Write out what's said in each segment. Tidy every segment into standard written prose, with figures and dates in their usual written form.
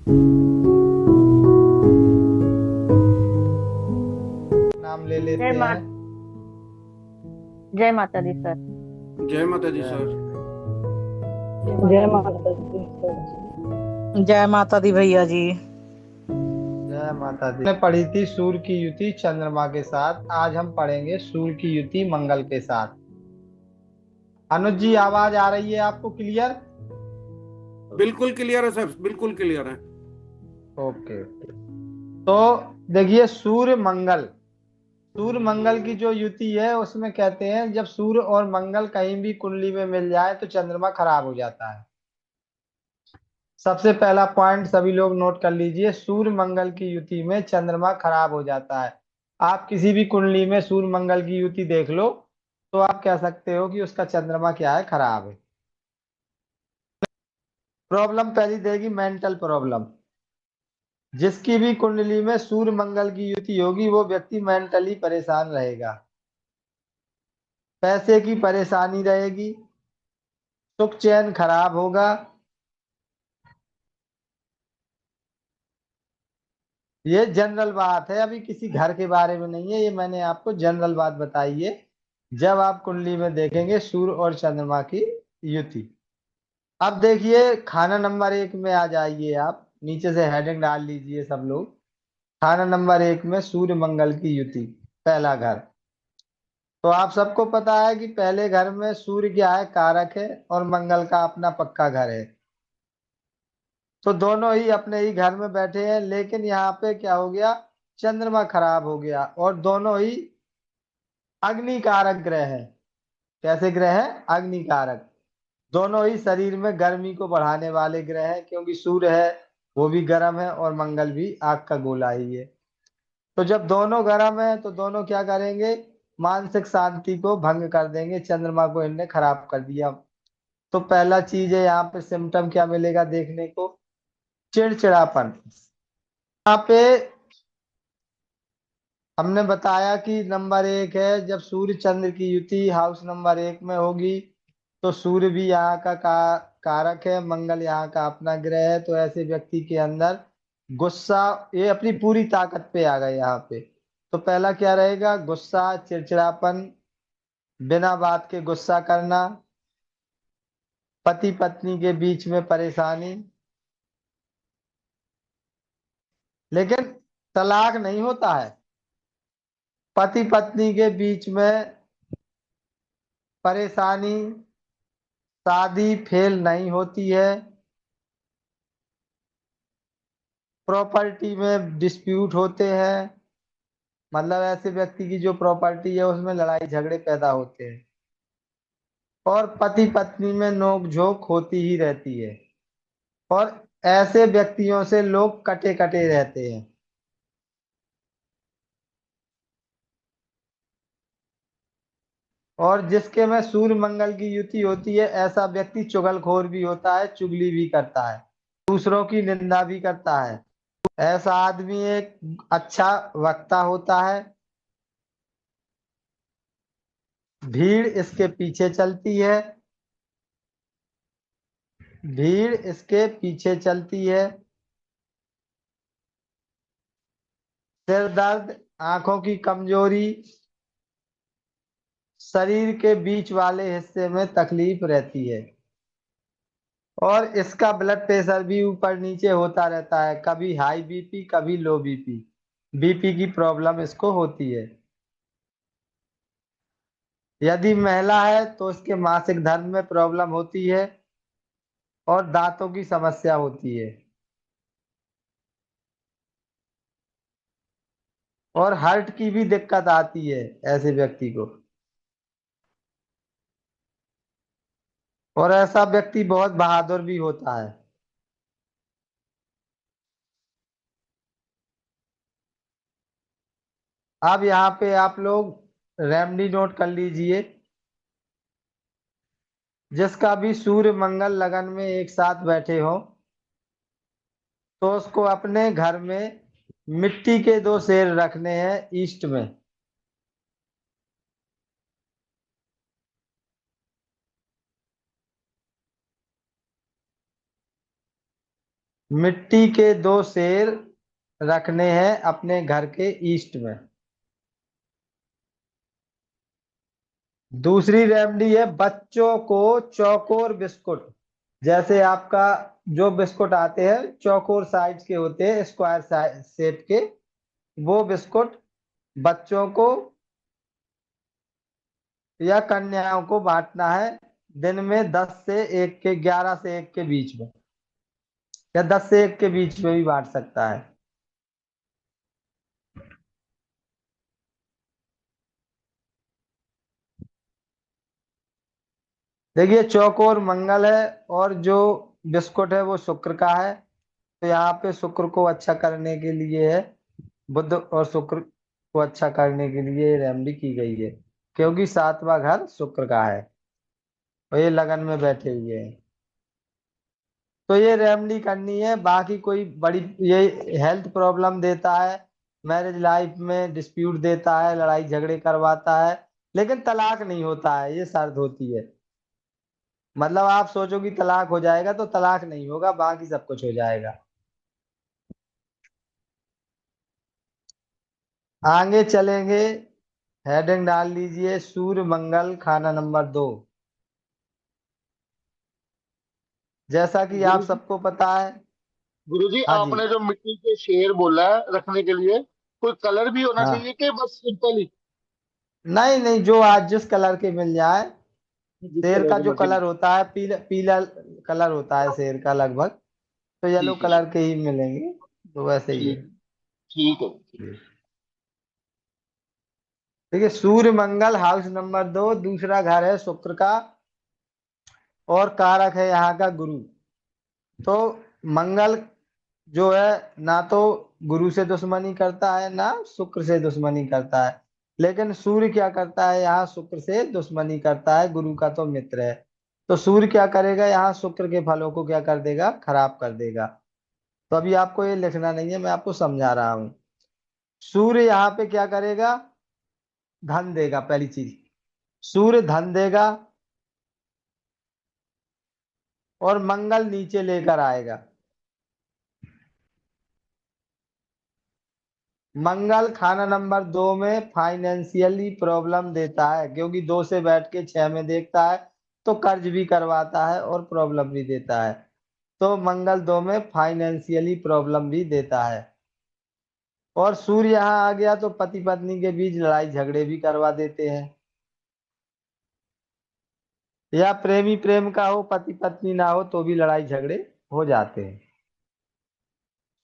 नाम ले जय लेते हैं। माता जय माता दी सर। जय माता दी जय सर। जय जय माता दी सर। माता दी सर जी। जय माता दी भैया जी। जय माता दी। हमने पढ़ी थी सूर्य की युति चंद्रमा के साथ, आज हम पढ़ेंगे सूर्य की युति मंगल के साथ। अनुज जी, आवाज आ रही है आपको क्लियर? बिल्कुल क्लियर है सर, बिल्कुल क्लियर है। Okay okay. तो देखिए, सूर्य मंगल की जो युति है उसमें कहते हैं जब सूर्य और मंगल कहीं भी कुंडली में मिल जाए तो चंद्रमा खराब हो जाता है। सबसे पहला पॉइंट सभी लोग नोट कर लीजिए, सूर्य मंगल की युति में चंद्रमा खराब हो जाता है। आप किसी भी कुंडली में सूर्य मंगल की युति देख लो तो आप कह सकते हो कि उसका चंद्रमा क्या है, खराब है। प्रॉब्लम पहली देगी मेंटल प्रॉब्लम। जिसकी भी कुंडली में सूर्य मंगल की युति होगी वो व्यक्ति मेंटली परेशान रहेगा। पैसे की परेशानी रहेगी, सुख चैन खराब होगा। ये जनरल बात है, अभी किसी घर के बारे में नहीं है, ये मैंने आपको जनरल बात बताई है। जब आप कुंडली में देखेंगे सूर्य और चंद्रमा की युति। अब देखिए, खाना नंबर 1 में आ जाइए, आप नीचे से हेडिंग डाल लीजिए सब लोग। खाना नंबर 1 में सूर्य मंगल की युति, पहला घर। तो आप सबको पता है कि पहले घर में सूर्य क्या है, कारक है, और मंगल का अपना पक्का घर है। तो दोनों ही अपने ही घर में बैठे हैं, लेकिन यहाँ पे क्या हो गया, चंद्रमा खराब हो गया। और दोनों ही अग्नि कारक ग्रह हैं। कैसे ग्रह हैं? अग्नि कारक। दोनों ही शरीर में गर्मी को बढ़ाने वाले ग्रह हैं, क्योंकि सूर्य है वो भी गर्म है और मंगल भी आग का गोला ही है। तो जब दोनों गर्म है तो दोनों क्या करेंगे, मानसिक शांति को भंग कर देंगे। चंद्रमा को इनने खराब कर दिया। तो पहला चीज है, यहाँ पे सिम्टम क्या मिलेगा देखने को, चिड़चिड़ापन। यहाँ पे हमने बताया कि नंबर 1 है, जब सूर्य चंद्र की युति हाउस नंबर 1 में होगी तो सूर्य भी यहाँ कारक है, मंगल यहाँ का अपना ग्रह है। तो ऐसे व्यक्ति के अंदर गुस्सा, ये अपनी पूरी ताकत पे आ गए यहाँ पे। तो पहला क्या रहेगा, गुस्सा, चिड़चिड़ापन, बिना बात के गुस्सा करना, पति पत्नी के बीच में परेशानी। लेकिन तलाक नहीं होता है, पति पत्नी के बीच में परेशानी, शादी फेल नहीं होती है, प्रॉपर्टी में डिस्प्यूट होते हैं। मतलब ऐसे व्यक्ति की जो प्रॉपर्टी है उसमें लड़ाई झगड़े पैदा होते हैं, और पति पत्नी में नोक झोंक होती ही रहती है। और ऐसे व्यक्तियों से लोग कटे कटे रहते हैं। और जिसके में सूर्य मंगल की युति होती है ऐसा व्यक्ति चुगलखोर भी होता है, चुगली भी करता है, दूसरों की निंदा भी करता है। ऐसा आदमी एक अच्छा वक्ता होता है, भीड़ इसके पीछे चलती है, भीड़ इसके पीछे चलती है। सिर दर्द, आंखों की कमजोरी, शरीर के बीच वाले हिस्से में तकलीफ रहती है। और इसका ब्लड प्रेशर भी ऊपर नीचे होता रहता है, कभी हाई बीपी कभी लो बीपी, बीपी की प्रॉब्लम इसको होती है। यदि महिला है तो उसके मासिक धर्म में प्रॉब्लम होती है, और दांतों की समस्या होती है, और हार्ट की भी दिक्कत आती है ऐसे व्यक्ति को। और ऐसा व्यक्ति बहुत बहादुर भी होता है। अब यहाँ पे आप लोग रेमडी नोट कर लीजिए। जिसका भी सूर्य मंगल लगन में एक साथ बैठे हो तो उसको अपने घर में मिट्टी के 2 शेर रखने हैं ईस्ट में। मिट्टी के 2 शेर रखने हैं अपने घर के ईस्ट में। दूसरी रेमडी है बच्चों को चौकोर बिस्कुट, जैसे आपका जो बिस्कुट आते हैं चौकोर साइज के होते हैं, स्क्वायर शेप के, वो बिस्कुट बच्चों को या कन्याओं को बांटना है दिन में 11 से 1 के बीच में, या 10 से 1 के बीच में भी बांट सकता है। देखिए चौकोर मंगल है और जो बिस्कुट है वो शुक्र का है, तो यहाँ पे शुक्र को अच्छा करने के लिए है, बुध और शुक्र को अच्छा करने के लिए ये रेमेडी की गई है, क्योंकि 7वां घर शुक्र का है और ये लगन में बैठे हुए हैं। तो ये रेमेडी करनी है। बाकी कोई बड़ी ये हेल्थ प्रॉब्लम देता है, मैरिज लाइफ में डिस्प्यूट देता है, लड़ाई झगड़े करवाता है, लेकिन तलाक नहीं होता है, ये शर्त होती है। मतलब आप सोचो कि तलाक हो जाएगा, तो तलाक नहीं होगा, बाकी सब कुछ हो जाएगा। आगे चलेंगे, हेडिंग डाल लीजिए सूर्य मंगल खाना नंबर 2। जैसा कि आप गुरु सबको पता है। गुरुजी, हाँ जी। आपने जो मिट्टी के शेर बोला है रखने के लिए, कोई कलर भी होना चाहिए हाँ, कि बस सिंपल ही नहीं नहीं, जो आज जिस कलर के मिल जाए। जिस शेर कलर का के जो मर्जी? कलर होता है पीला पीला कलर होता है शेर का लगभग, तो येलो ठीक है। कलर के ही मिलेंगे, तो वैसे ही है। ठीक ठीक है। ठीक है, सूर्य मंगल हाउस नंबर 2, दूसरा घर है शुक्र का, और कारक है यहाँ का गुरु। तो मंगल जो है ना तो गुरु से दुश्मनी करता है ना शुक्र से दुश्मनी करता है, लेकिन सूर्य क्या करता है, यहाँ शुक्र से दुश्मनी करता है, गुरु का तो मित्र है। तो सूर्य क्या करेगा, यहाँ शुक्र के फलों को क्या कर देगा, खराब कर देगा। तो अभी आपको ये लिखना नहीं है, मैं आपको समझा रहा हूँ। सूर्य यहाँ पे क्या करेगा, धन देगा, पहली चीज सूर्य धन देगा, और मंगल नीचे लेकर आएगा। मंगल खाना नंबर 2 में फाइनेंशियली प्रॉब्लम देता है, क्योंकि 2 से बैठ के 6 में देखता है, तो कर्ज भी करवाता है और प्रॉब्लम भी देता है। तो मंगल 2 में फाइनेंशियली प्रॉब्लम भी देता है। और सूर्य यहाँ आ गया तो पति पत्नी के बीच लड़ाई झगड़े भी करवा देते हैं, या प्रेमी प्रेम का हो पति पत्नी ना हो तो भी लड़ाई झगड़े हो जाते हैं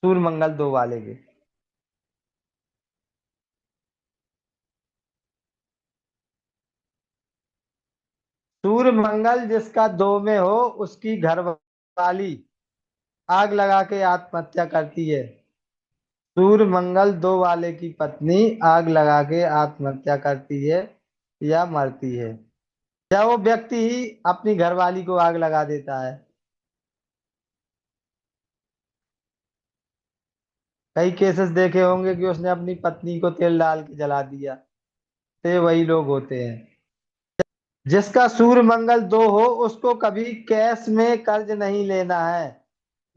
सूर्य मंगल 2 वाले के। सूर्य मंगल जिसका 2 में हो उसकी घरवाली आग लगा के आत्महत्या करती है। सूर्य मंगल 2 वाले की पत्नी आग लगा के आत्महत्या करती है या मरती है, या वो व्यक्ति ही अपनी घरवाली को आग लगा देता है। कई केसेस देखे होंगे कि उसने अपनी पत्नी को तेल डाल के जला दिया, तो ये वही लोग होते हैं। जिसका सूर्य मंगल 2 हो उसको कभी कैश में कर्ज नहीं लेना है।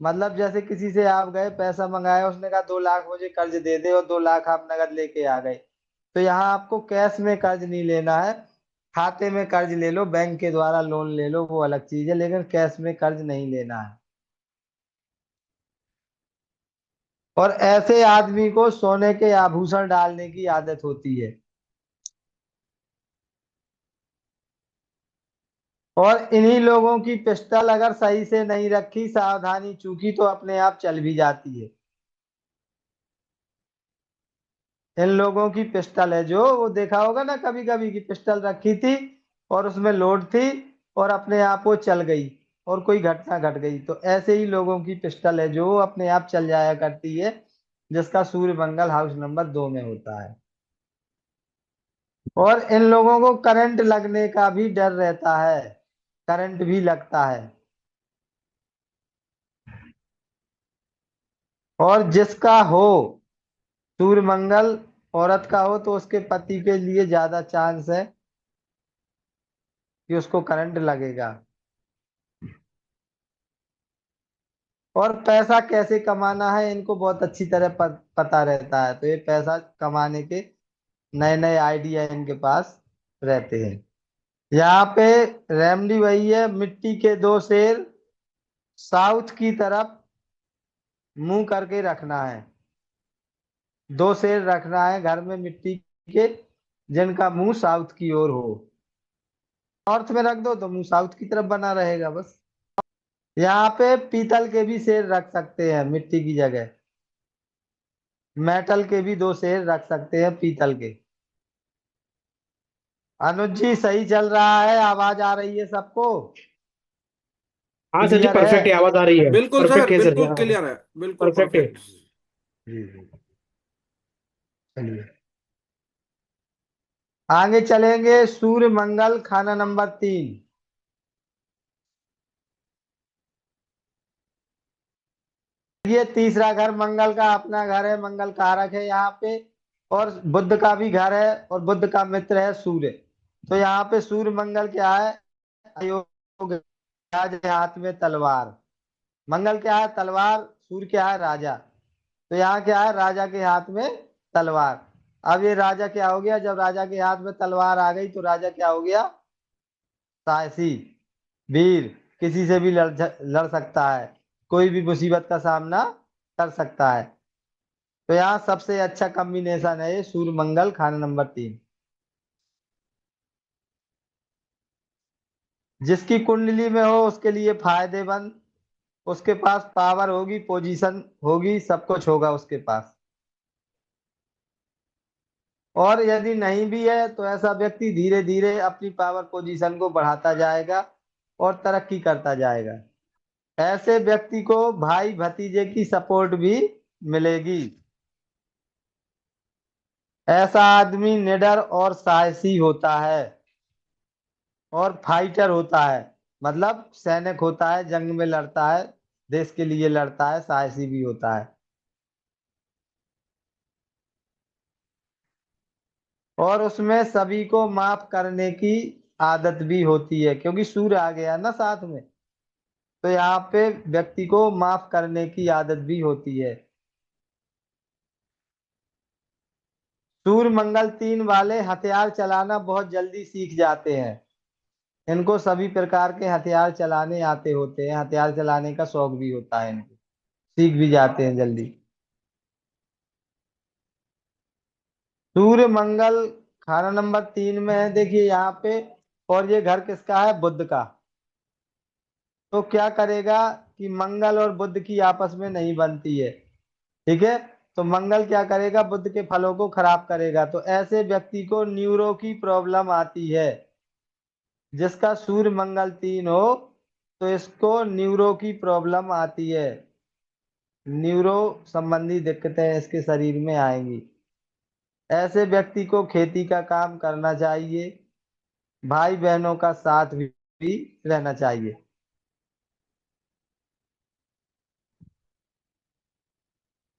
मतलब जैसे किसी से आप गए पैसा मंगाया, उसने कहा 2 लाख मुझे कर्ज दे दे, और 2 लाख आप नगद लेके आ गए, तो यहाँ आपको कैश में कर्ज नहीं लेना है। खाते में कर्ज ले लो, बैंक के द्वारा लोन ले लो, वो अलग चीज है, लेकिन कैश में कर्ज नहीं लेना है। और ऐसे आदमी को सोने के आभूषण डालने की आदत होती है। और इन्हीं लोगों की पिस्टल अगर सही से नहीं रखी, सावधानी चूकी, तो अपने आप चल भी जाती है। इन लोगों की पिस्टल है, जो वो देखा होगा ना कभी कभी की पिस्टल रखी थी और उसमें लोड थी, और अपने आप वो चल गई और कोई घटना घट गई, तो ऐसे ही लोगों की पिस्टल है जो अपने आप चल जाया करती है, जिसका सूर्य मंगल हाउस नंबर 2 में होता है। और इन लोगों को करंट लगने का भी डर रहता है, करंट भी लगता है। और जिसका हो सूर्य मंगल औरत का हो, तो उसके पति के लिए ज्यादा चांस है कि उसको करंट लगेगा। और पैसा कैसे कमाना है इनको बहुत अच्छी तरह पता रहता है, तो ये पैसा कमाने के नए नए आइडिया इनके पास रहते हैं। यहाँ पे रेमडी वही है, मिट्टी के दो शेर साउथ की तरफ मुंह करके रखना है। दो शेर रखना है घर में मिट्टी के, जिनका मुंह साउथ की ओर हो। नॉर्थ में रख दो तो मुंह साउथ की तरफ बना रहेगा बस। यहाँ पे पीतल के भी शेर रख सकते हैं मिट्टी की जगह, मेटल के भी दो शेर रख सकते हैं पीतल के। अनुज जी सही चल रहा है, आवाज आ रही है सबको? हाँ सर जी, क्लियर है? परफेक्ट है, आवाज आ रही है। बिल्कुल परफेक्ट सर, है सर जी, बिल्कुल हाँ क्लियर है, बिल्कुल परफेक्ट है। परफेक्ट। जी जी, चलिए आगे चलेंगे। सूर्य मंगल खाना नंबर 3। ये तीसरा घर मंगल का अपना घर है, मंगल कारक है यहाँ पे। और बुध का भी घर है, और बुध का मित्र है सूर्य। तो यहाँ पे सूर्य मंगल क्या है? अयोग। राजा के हाथ में तलवार। मंगल क्या है? तलवार। सूर्य क्या है? राजा। तो यहाँ क्या है? राजा के हाथ में तलवार। अब ये राजा क्या हो गया? जब राजा के हाथ में तलवार आ गई तो राजा क्या हो गया? साहसी, वीर, किसी से भी लड़ सकता है, कोई भी मुसीबत का सामना कर सकता है। तो यहाँ सबसे अच्छा कॉम्बिनेशन है ये सूर्य मंगल खाना नंबर 3। जिसकी कुंडली में हो उसके लिए फायदेमंद, उसके पास पावर होगी, पोजीशन होगी, सब कुछ होगा उसके पास। और यदि नहीं भी है तो ऐसा व्यक्ति धीरे धीरे अपनी पावर पोजीशन को बढ़ाता जाएगा और तरक्की करता जाएगा। ऐसे व्यक्ति को भाई भतीजे की सपोर्ट भी मिलेगी। ऐसा आदमी निडर और साहसी होता है, और फाइटर होता है, मतलब सैनिक होता है, जंग में लड़ता है, देश के लिए लड़ता है, साहसी भी होता है। और उसमें सभी को माफ करने की आदत भी होती है, क्योंकि सूर्य आ गया ना साथ में। तो यहाँ पे व्यक्ति को माफ करने की आदत भी होती है। सूर्य मंगल 3 वाले हथियार चलाना बहुत जल्दी सीख जाते हैं। इनको सभी प्रकार के हथियार चलाने आते होते हैं, हथियार चलाने का शौक भी होता है इनको, सीख भी जाते हैं जल्दी। सूर्य मंगल खाना नंबर 3 में है, देखिए यहाँ पे। और ये घर किसका है? बुध का। तो क्या करेगा कि मंगल और बुध की आपस में नहीं बनती है, ठीक है? तो मंगल क्या करेगा? बुध के फलों को खराब करेगा। तो ऐसे व्यक्ति को न्यूरो की प्रॉब्लम आती है। जिसका सूर्य मंगल 3 हो तो इसको न्यूरो की प्रॉब्लम आती है, न्यूरो संबंधी दिक्कतें इसके शरीर में आएंगी। ऐसे व्यक्ति को खेती का काम करना चाहिए, भाई बहनों का साथ भी रहना चाहिए।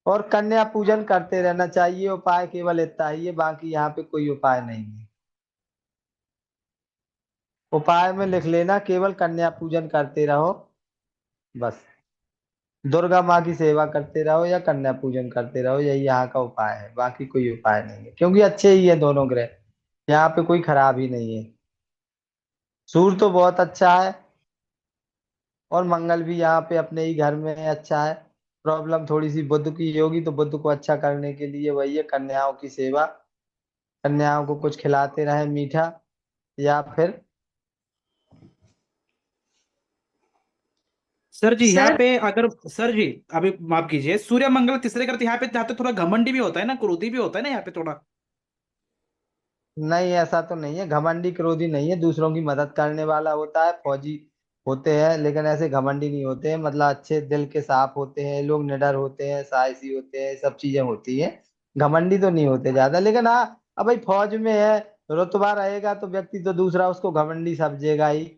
और कन्या पूजन करते रहना चाहिए। उपाय केवल इतना ही है, बाकी यहाँ पे कोई उपाय नहीं है। उपाय में लिख लेना, केवल कन्या पूजन करते रहो बस। दुर्गा माँ की सेवा करते रहो या कन्या पूजन करते रहो, यही यहाँ का उपाय है, बाकी कोई उपाय नहीं है, क्योंकि अच्छे ही है दोनों ग्रह, यहाँ पे कोई खराब ही नहीं है। सूर्य तो बहुत अच्छा है, और मंगल भी यहाँ पे अपने ही घर में अच्छा है। प्रॉब्लम थोड़ी सी बुध की होगी, तो बुध को अच्छा करने के लिए वही है, कन्याओं की सेवा। कन्याओं को कुछ खिलाते रहे मीठा, या फिर सर जी यहाँ सर पे अगर, सर जी अभी माफ कीजिए, सूर्य मंगल तीसरे करते यहाँ पे जाते, थोड़ा घमंडी भी होता है ना, क्रोधी भी होता है ना यहाँ पे थोड़ा। नहीं, ऐसा तो नहीं है, घमंडी क्रोधी नहीं है, दूसरों की मदद करने वाला होता है, फौजी होते हैं, लेकिन ऐसे घमंडी नहीं होते हैं, मतलब अच्छे दिल के साफ होते हैं लोग, निडर होते हैं, साहसी होते हैं, सब चीजें होती हैं। घमंडी तो नहीं होते ज्यादा, लेकिन हाँ, अब भाई फौज में है, रुतबा रहेगा तो व्यक्ति तो दूसरा उसको घमंडी समझेगा ही।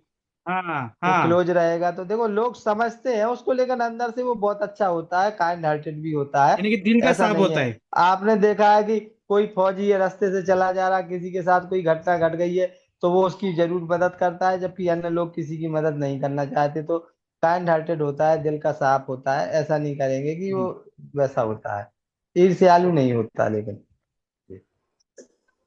हाँ वो हाँ। क्लोज रहेगा तो देखो लोग समझते हैं उसको, लेकिन अंदर से वो बहुत अच्छा होता है, काइंड हार्टेड भी होता है। यानी कि दिल का ऐसा साफ नहीं होता है। है। आपने देखा है कि कोई फौजी है रास्ते से चला जा रहा, किसी के साथ कोई घटना घट गई है, तो वो उसकी जरूर मदद करता है, जबकि अन्य लोग किसी की मदद नहीं करना चाहते। तो काइंड हार्टेड होता है, दिल का साफ होता है, ऐसा नहीं करेंगे कि वो वैसा होता है, ईर्ष्यालु नहीं होता लेकिन।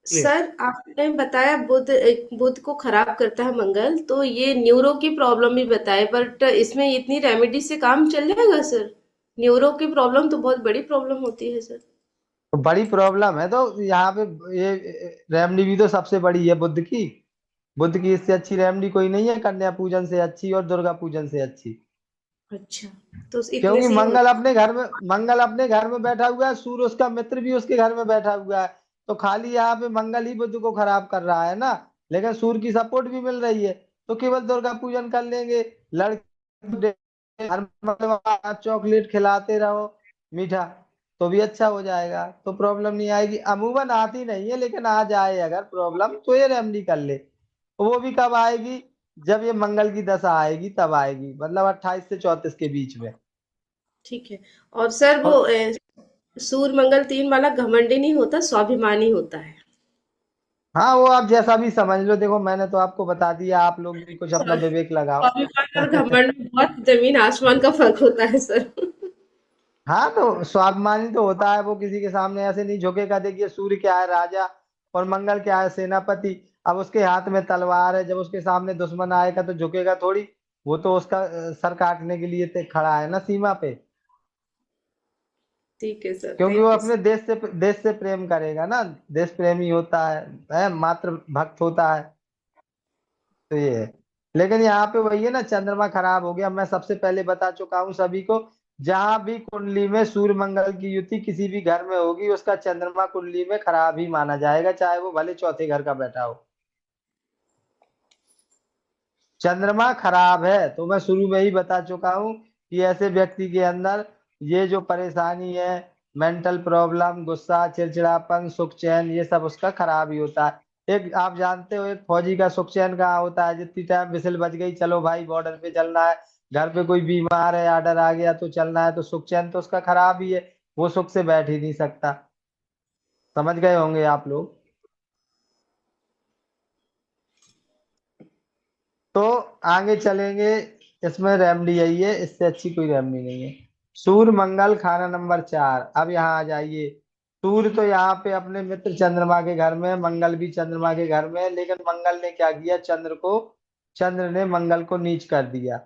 क्लियर। सर आपने बताया बुध को खराब करता है मंगल, तो ये न्यूरो की प्रॉब्लम भी बताए, बट इसमें इतनी रेमेडी से काम चल जाएगा सर? न्यूरो की प्रॉब्लम तो बहुत बड़ी प्रॉब्लम होती है सर। तो बड़ी प्रॉब्लम है तो यहाँ पे ये रेमडी भी तो सबसे बड़ी है बुद्ध की। बुद्ध की इससे अच्छी रेमडी कोई नहीं है, कन्या पूजन से अच्छी और दुर्गा पूजन से अच्छी। अच्छा, तो इतने क्योंकि से ही हो? मंगल अपने घर में बैठा हुआ है, सूर्य उसका मित्र भी उसके घर में बैठा हुआ है। तो खाली यहाँ पे मंगल ही बुद्ध को खराब कर रहा है ना, लेकिन सूर्य की सपोर्ट भी मिल रही है। तो केवल दुर्गा पूजन कर लेंगे, लड़के हर मंगलवार चॉकलेट खिलाते रहो मीठा, तो भी अच्छा हो जाएगा, तो प्रॉब्लम नहीं आएगी। अमूमन आती नहीं है, लेकिन आ जाए अगर प्रॉब्लम तो ये रेमडी कर ले। तो वो भी कब आएगी, जब ये मंगल की दशा आएगी तब आएगी, मतलब 28 से 34 के बीच में। ठीक है। और सर वो और सूर्य मंगल 3 वाला घमंडी नहीं होता, स्वाभिमानी होता है। हाँ, वो आप जैसा भी समझ लो, देखो मैंने तो आपको बता दिया, आप लोग भी कुछ अपना विवेक लगाओ। स्वाभिमान और घमंड में बहुत जमीन आसमान का फर्क होता है सर। हाँ, तो स्वाभिमानी तो होता है, वो किसी के सामने ऐसे नहीं झुकेगा। देखिए सूर्य क्या है, राजा, और मंगल क्या है, सेनापति। अब उसके हाथ में तलवार है, जब उसके सामने दुश्मन आएगा तो झुकेगा थोड़ी। वो तो उसका सर काटने के लिए खड़ा है ना सीमा पे। ठीक है सर, क्योंकि वो थैंक यू अपने सर। देश से प्रेम करेगा ना, देश प्रेमी होता है, मातृ भक्त होता है। तो ये है। लेकिन यहाँ पे वही है ना, चंद्रमा खराब हो गया। मैं सबसे पहले बता चुका हूँ सभी को, जहां भी कुंडली में सूर्य मंगल की युति किसी भी घर में होगी, उसका चंद्रमा कुंडली में खराब ही माना जाएगा, चाहे वो भले चौथे घर का बैठा हो। चंद्रमा खराब है तो मैं शुरू में ही बता चुका हूँ कि ऐसे व्यक्ति के अंदर ये जो परेशानी है, मेंटल प्रॉब्लम, गुस्सा, चिड़चिड़ापन, सुख चैन, ये सब उसका खराब ही होता है। एक आप जानते हो, एक फौजी का सुख चैन कहाँ होता है? जितनी टाइम विसिल बज गई, चलो भाई बॉर्डर पे चलना है, घर पे कोई बीमार है, आर्डर आ गया तो चलना है, तो सुख चैन तो उसका खराब ही है, वो सुख से बैठ ही नहीं सकता। समझ गए होंगे आप लोग। तो आगे चलेंगे, इसमें रेमडी यही है, इससे अच्छी कोई रेमडी नहीं है। सूर्य मंगल खाना नंबर 4। अब यहाँ आ जाइए। सूर्य तो यहाँ पे अपने मित्र चंद्रमा के घर में है, मंगल भी चंद्रमा के घर में है, लेकिन मंगल ने क्या किया, चंद्र ने मंगल को नीच कर दिया।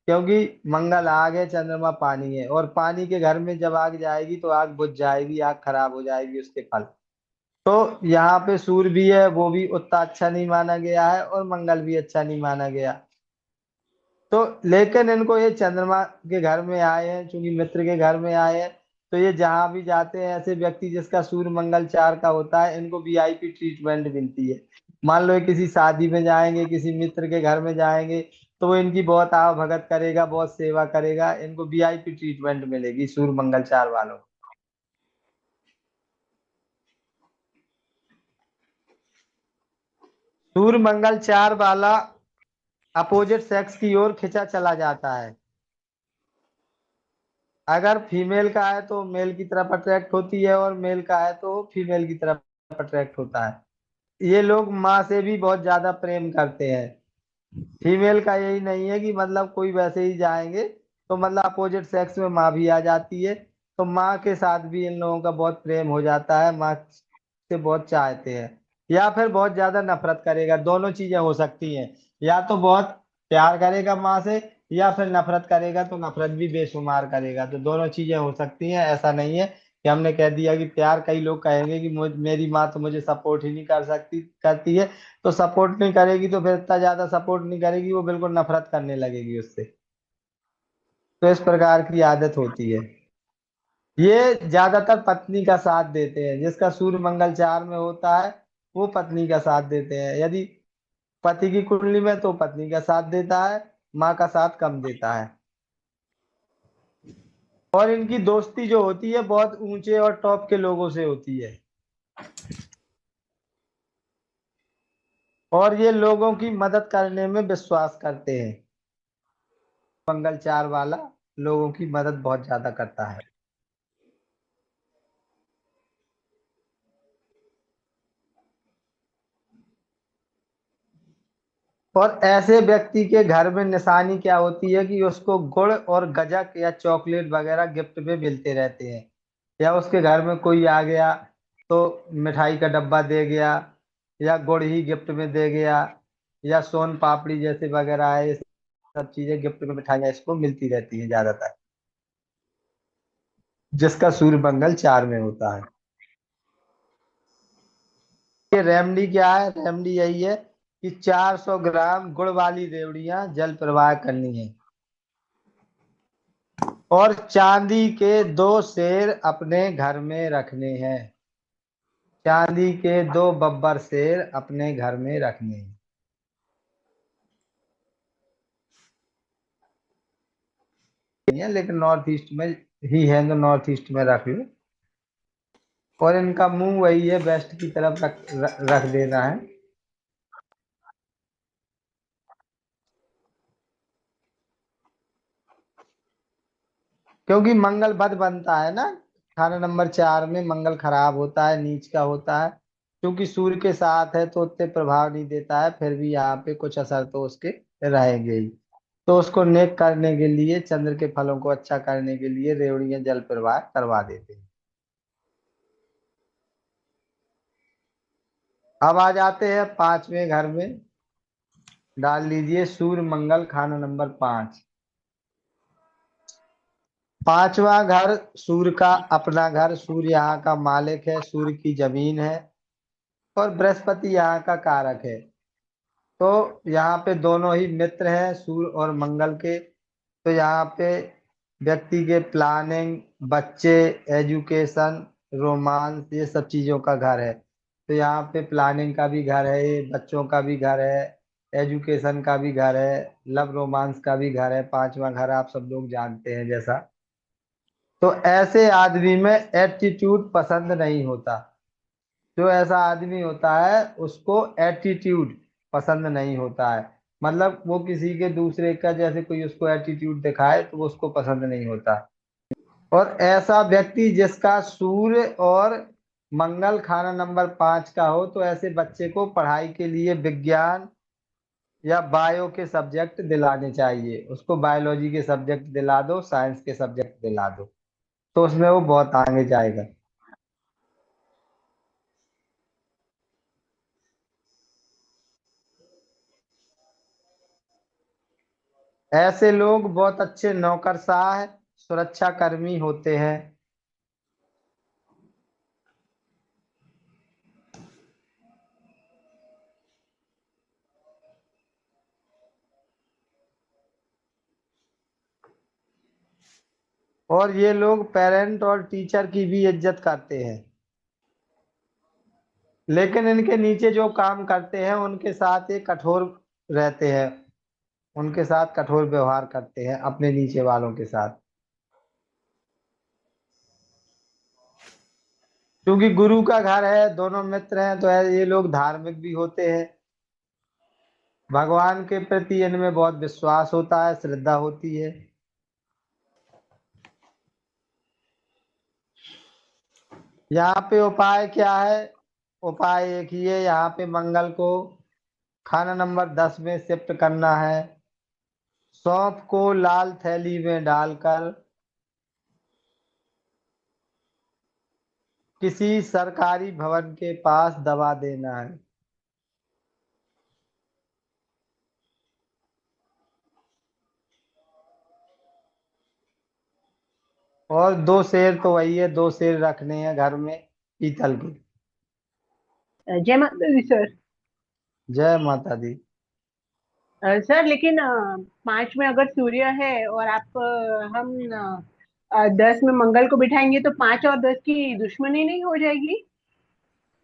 क्योंकि मंगल आग है, चंद्रमा पानी है, और पानी के घर में जब आग जाएगी तो आग बुझ जाएगी, आग खराब हो जाएगी उसके फल। तो यहाँ पे सूर्य भी है, वो भी उतना अच्छा नहीं माना गया है, और मंगल भी अच्छा नहीं माना गया। तो लेकिन इनको ये चंद्रमा के घर में आए हैं, चूंकि मित्र के घर में आए हैं, तो ये जहां भी जाते हैं, ऐसे व्यक्ति जिसका सूर्य मंगल 4 का होता है, इनको वीआईपी ट्रीटमेंट मिलती है। मान लो ये किसी शादी में जाएंगे, किसी मित्र के घर में जाएंगे, तो वो इनकी बहुत आव भगत करेगा, बहुत सेवा करेगा, इनको वीआईपी ट्रीटमेंट मिलेगी सूर्य मंगल 4 वालों को। सूर्य मंगल 4 वाला अपोजिट सेक्स की ओर खिंचा चला जाता है। अगर फीमेल का है तो मेल की तरफ अट्रैक्ट होती है, और मेल का है तो फीमेल की तरफ अट्रैक्ट होता है। ये लोग माँ से भी बहुत ज्यादा प्रेम करते हैं। फीमेल का यही नहीं है कि मतलब कोई वैसे ही जाएंगे, तो मतलब अपोजिट सेक्स में माँ भी आ जाती है, तो माँ के साथ भी इन लोगों का बहुत प्रेम हो जाता है, माँ से बहुत चाहते हैं। या फिर बहुत ज्यादा नफरत करेगा, दोनों चीजें हो सकती हैं। या तो बहुत प्यार करेगा माँ से, या फिर नफरत करेगा, तो नफरत भी बेशुमार करेगा, तो दोनों चीजें हो सकती हैं। ऐसा नहीं है कि हमने कह दिया कि प्यार, कई लोग कहेंगे कि मेरी माँ तो मुझे सपोर्ट ही नहीं कर सकती, करती है। तो सपोर्ट नहीं करेगी तो फिर इतना ज्यादा सपोर्ट नहीं करेगी, वो बिल्कुल नफरत करने लगेगी उससे। तो इस प्रकार की आदत होती है। ये ज्यादातर पत्नी का साथ देते हैं, जिसका सूर्य मंगल 4 में होता है, वो पत्नी का साथ देते हैं। यदि पति की कुंडली में, तो पत्नी का साथ देता है, माँ का साथ कम देता है। और इनकी दोस्ती जो होती है, बहुत ऊंचे और टॉप के लोगों से होती है, और ये लोगों की मदद करने में विश्वास करते हैं। मंगल 4 वाला लोगों की मदद बहुत ज्यादा करता है। और ऐसे व्यक्ति के घर में निशानी क्या होती है कि उसको गुड़ और गजक या चॉकलेट वगैरह गिफ्ट में मिलते रहते हैं, या उसके घर में कोई आ गया तो मिठाई का डब्बा दे गया, या गुड़ ही गिफ्ट में दे गया, या सोन पापड़ी जैसे वगैरह है, ये सब चीजें गिफ्ट में मिठाइयाँ इसको मिलती रहती है ज्यादातर, जिसका सूर्य मंगल 4 में होता है। ये रेमडी क्या है? रेमडी यही है कि 400 ग्राम गुड़ वाली रेवड़ियां जल प्रवाह करनी है, और चांदी के 2 शेर अपने घर में रखने हैं। चांदी के 2 बब्बर शेर अपने घर में रखने हैं। नहीं है, लेकिन नॉर्थ ईस्ट में ही है तो नॉर्थ ईस्ट में रख लो। और इनका मुंह वही है, वेस्ट की तरफ रख देना है। क्योंकि मंगल बद बनता है ना, खाना नंबर 4 में मंगल खराब होता है, नीच का होता है। क्योंकि सूर्य के साथ है तो उतने प्रभाव नहीं देता है, फिर भी यहाँ पे कुछ असर तो उसके रहेंगे ही। तो उसको नेक करने के लिए, चंद्र के फलों को अच्छा करने के लिए रेवड़ियां जल प्रवाह करवा देते हैं। अब आ जाते हैं 5वें घर में। डाल लीजिए सूर्य मंगल खाना नंबर 5। 5वां घर सूर्य का अपना घर, सूर्य यहाँ का मालिक है, सूर्य की जमीन है, और बृहस्पति यहाँ का कारक है। तो यहाँ पे दोनों ही मित्र हैं सूर्य और मंगल के। तो यहाँ पे व्यक्ति के प्लानिंग, बच्चे, एजुकेशन, रोमांस, ये सब चीजों का घर है। तो यहाँ पे प्लानिंग का भी घर है, ये बच्चों का भी घर है, एजुकेशन का भी घर है, लव रोमांस का भी घर है। 5वां घर आप सब लोग जानते हैं जैसा। तो ऐसे आदमी में एटीट्यूड पसंद नहीं होता। जो ऐसा आदमी होता है उसको एटीट्यूड पसंद नहीं होता है। मतलब वो किसी के दूसरे का जैसे कोई उसको एटीट्यूड दिखाए तो वो उसको पसंद नहीं होता। और ऐसा व्यक्ति जिसका सूर्य और मंगल खाना नंबर 5 का हो, तो ऐसे बच्चे को पढ़ाई के लिए विज्ञान या बायो के सब्जेक्ट दिलाने चाहिए। उसको बायोलॉजी के सब्जेक्ट दिला दो, साइंस के सब्जेक्ट दिला दो, तो उसमें वो बहुत आगे जाएगा। ऐसे लोग बहुत अच्छे नौकरशाह, सुरक्षा कर्मी होते हैं। और ये लोग पेरेंट और टीचर की भी इज्जत करते हैं। लेकिन इनके नीचे जो काम करते हैं उनके साथ ये कठोर रहते हैं, उनके साथ कठोर व्यवहार करते हैं अपने नीचे वालों के साथ। क्योंकि गुरु का घर है, दोनों मित्र हैं, तो ये लोग धार्मिक भी होते हैं। भगवान के प्रति इनमें बहुत विश्वास होता है, श्रद्धा होती है। यहाँ पे उपाय क्या है? उपाय एक ही है, यहाँ पे मंगल को खाना नंबर 10 में शिफ्ट करना है। सौंफ को लाल थैली में डालकर किसी सरकारी भवन के पास दबा देना है। और 2 शेर तो वही है, 2 शेर रखने हैं घर में पीतल के। जय माता दी सर। जय माता दी। सर लेकिन 5 में अगर सूर्य है और आप हम 10 में मंगल को बिठाएंगे तो 5 और 10 की दुश्मनी नहीं हो जाएगी?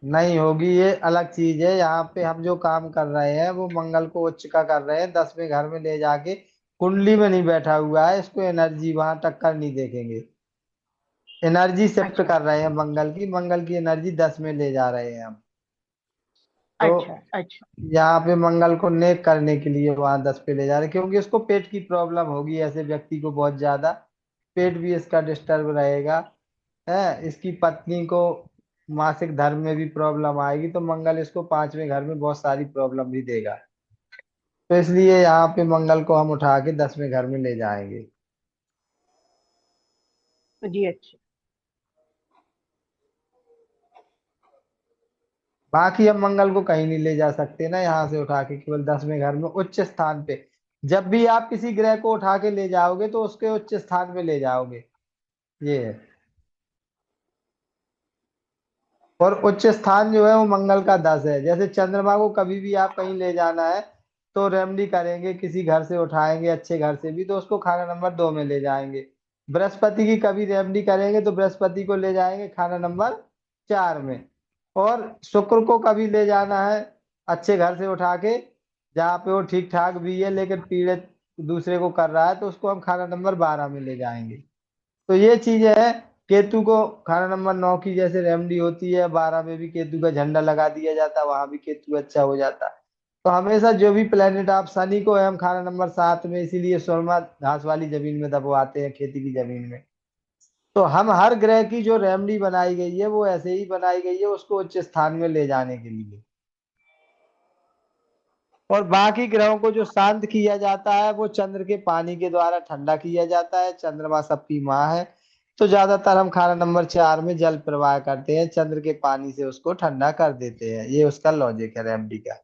नहीं होगी, ये अलग चीज है। यहाँ पे हम जो काम कर रहे हैं वो मंगल को उच्च का कर रहे हैं, 10वें घर में ले जाके। कुंडली में नहीं बैठा हुआ है, इसको एनर्जी वहां टक्कर नहीं देखेंगे। एनर्जी शिफ्ट अच्छा कर रहे हैं मंगल की एनर्जी 10 में ले जा रहे हैं हम। तो अच्छा अच्छा। यहाँ पे मंगल को नेक करने के लिए वहां 10 पे ले जा रहे हैं, क्योंकि इसको पेट की प्रॉब्लम होगी ऐसे व्यक्ति को बहुत ज्यादा। पेट भी इसका डिस्टर्ब रहेगा है। इसकी पत्नी को मासिक धर्म में भी प्रॉब्लम आएगी, तो मंगल इसको 5वें घर में बहुत सारी प्रॉब्लम भी देगा। तो इसलिए यहाँ पे मंगल को हम उठा के 10वें घर में ले जाएंगे। जी अच्छा। बाकी हम मंगल को कहीं नहीं ले जा सकते ना, यहाँ से उठा के केवल 10वें घर में उच्च स्थान पे। जब भी आप किसी ग्रह को उठा के ले जाओगे तो उसके उच्च स्थान पे ले जाओगे, ये है। और उच्च स्थान जो है वो मंगल का 10 है। जैसे चंद्रमा को कभी भी आप कहीं ले जाना है तो रेमडी करेंगे, किसी घर से उठाएंगे अच्छे घर से भी, तो उसको खाना नंबर 2 में ले जाएंगे। बृहस्पति की कभी रेमडी करेंगे तो बृहस्पति को ले जाएंगे खाना नंबर 4 में। और शुक्र को कभी ले जाना है अच्छे घर से उठा के, जहाँ पे वो ठीक ठाक भी है लेकिन पीड़ित दूसरे को कर रहा है, तो उसको हम खाना नंबर 12 में ले जाएंगे। तो ये चीजें है। केतु को खाना नंबर 9 की जैसे रेमडी होती है, 12 में भी केतु का झंडा लगा दिया जाता है, वहां भी केतु अच्छा हो जाता है। तो हमेशा जो भी प्लेनेट, आप शनि को है हम खाना नंबर 7 में, इसीलिए सुरमा घास वाली जमीन में दबवाते हैं, खेती की जमीन में। तो हम हर ग्रह की जो रेमडी बनाई गई है वो ऐसे ही बनाई गई है, उसको उच्च स्थान में ले जाने के लिए। और बाकी ग्रहों को जो शांत किया जाता है वो चंद्र के पानी के द्वारा ठंडा किया जाता है। चंद्रमा सबकी माँ है, तो ज्यादातर हम खाना नंबर 4 में जल प्रवाह करते हैं, चंद्र के पानी से उसको ठंडा कर देते हैं। ये उसका लॉजिक है रेमडी का।